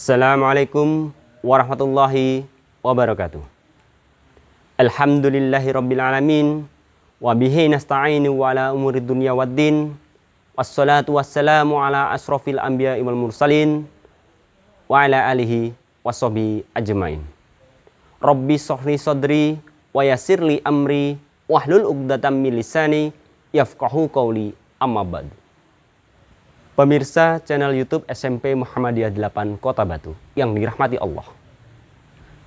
Assalamualaikum warahmatullahi wabarakatuh. Alhamdulillahi rabbil alamin. Wa bihi nasta'inu wa ala umuri dunya waddin. Wassalatu wassalamu ala asrafil anbiya'i wal mursalin. Wa ala alihi wassobi ajmain. Rabbi shrahli sadri wa yassirli amri. Wahlul uqdatam min lisani yafqahu qawli, amma ba'du. Pemirsa channel YouTube SMP Muhammadiyah 8 Kota Batu yang dirahmati Allah.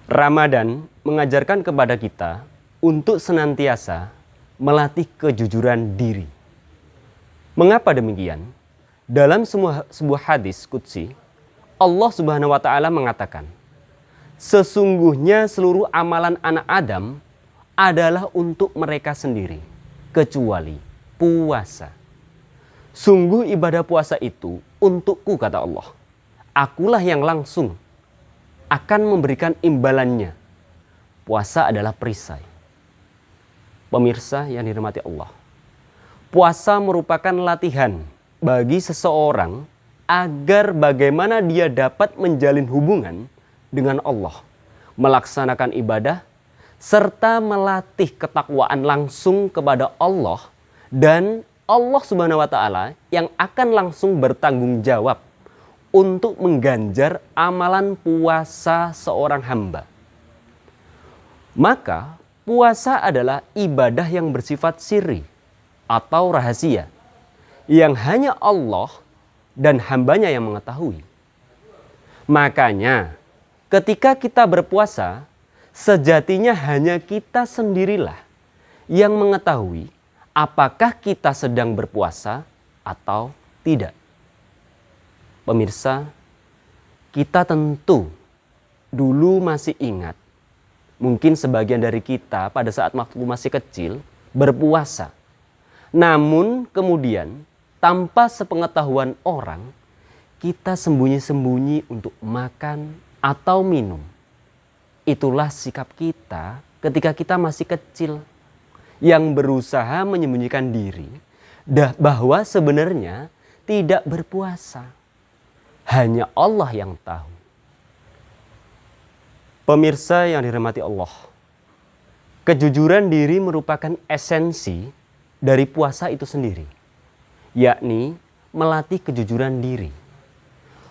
Ramadan mengajarkan kepada kita untuk senantiasa melatih kejujuran diri. Mengapa demikian? Dalam sebuah hadis qudsi, Allah Subhanahu wa taala mengatakan, sesungguhnya seluruh amalan anak Adam adalah untuk mereka sendiri, kecuali puasa. Sungguh ibadah puasa itu untukku, kata Allah. Akulah yang langsung akan memberikan imbalannya. Puasa adalah perisai. Pemirsa yang dirahmati Allah, puasa merupakan latihan bagi seseorang agar bagaimana dia dapat menjalin hubungan dengan Allah, melaksanakan ibadah, serta melatih ketakwaan langsung kepada Allah, dan Allah Subhanahu wa taala yang akan langsung bertanggung jawab untuk mengganjar amalan puasa seorang hamba. Maka puasa adalah ibadah yang bersifat sirri atau rahasia yang hanya Allah dan hambanya yang mengetahui. Makanya ketika kita berpuasa, sejatinya hanya kita sendirilah yang mengetahui apakah kita sedang berpuasa atau tidak. Pemirsa, kita tentu dulu masih ingat, mungkin sebagian dari kita pada saat waktu masih kecil berpuasa. Namun kemudian tanpa sepengetahuan orang, kita sembunyi-sembunyi untuk makan atau minum. Itulah sikap kita ketika kita masih kecil, yang berusaha menyembunyikan diri bahwa sebenarnya tidak berpuasa. Hanya Allah yang tahu. Pemirsa yang dirahmati Allah, kejujuran diri merupakan esensi dari puasa itu sendiri, yakni melatih kejujuran diri.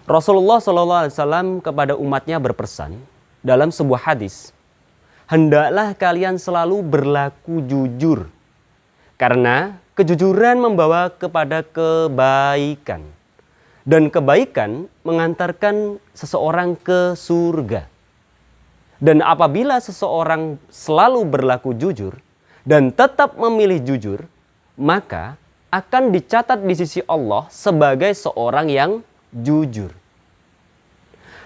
Rasulullah SAW kepada umatnya berpesan dalam sebuah hadis, hendaklah kalian selalu berlaku jujur, karena kejujuran membawa kepada kebaikan, dan kebaikan mengantarkan seseorang ke surga. Dan apabila seseorang selalu berlaku jujur dan tetap memilih jujur, maka akan dicatat di sisi Allah sebagai seorang yang jujur.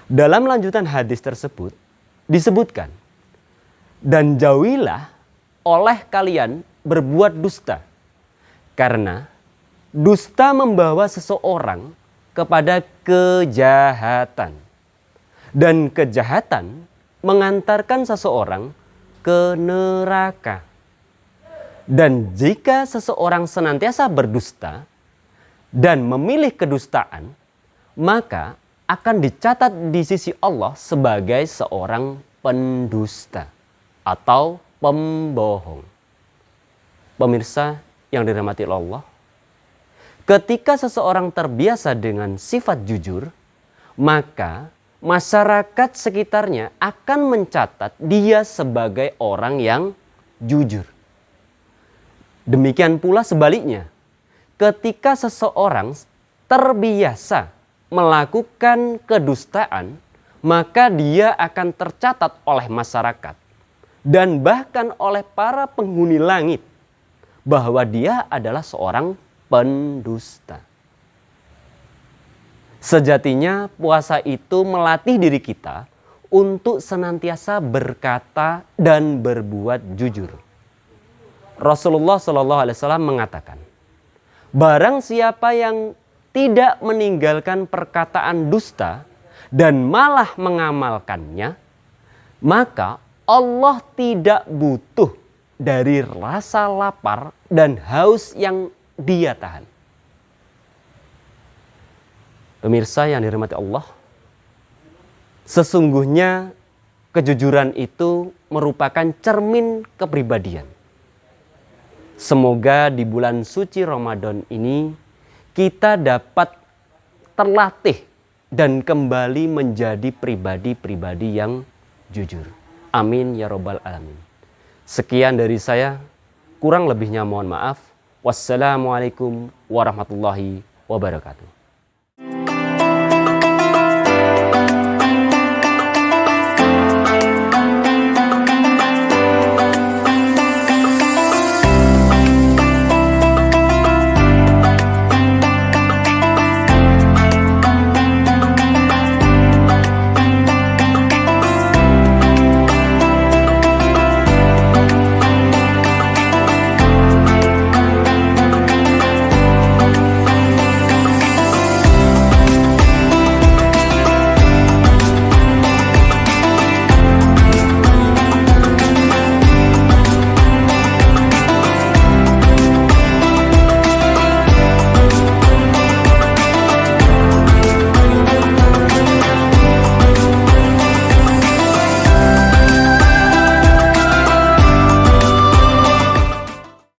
Dalam lanjutan hadis tersebut disebutkan, dan jauhilah oleh kalian berbuat dusta, karena dusta membawa seseorang kepada kejahatan, dan kejahatan mengantarkan seseorang ke neraka. Dan jika seseorang senantiasa berdusta dan memilih kedustaan, maka akan dicatat di sisi Allah sebagai seorang pendusta atau pembohong. Pemirsa yang dirahmati Allah, ketika seseorang terbiasa dengan sifat jujur, maka masyarakat sekitarnya akan mencatat dia sebagai orang yang jujur. Demikian pula sebaliknya, ketika seseorang terbiasa melakukan kedustaan, maka dia akan tercatat oleh masyarakat dan bahkan oleh para penghuni langit bahwa dia adalah seorang pendusta. Sejatinya puasa itu melatih diri kita untuk senantiasa berkata dan berbuat jujur. Rasulullah SAW mengatakan, barang siapa yang tidak meninggalkan perkataan dusta dan malah mengamalkannya, maka Allah tidak butuh dari rasa lapar dan haus yang dia tahan. Pemirsa yang dirahmati Allah, Sesungguhnya kejujuran itu merupakan cermin kepribadian. Semoga di bulan suci Ramadan ini kita dapat terlatih dan kembali menjadi pribadi-pribadi yang jujur. Amin ya robbal alamin. Sekian dari saya, kurang lebihnya mohon maaf. Wassalamualaikum warahmatullahi wabarakatuh.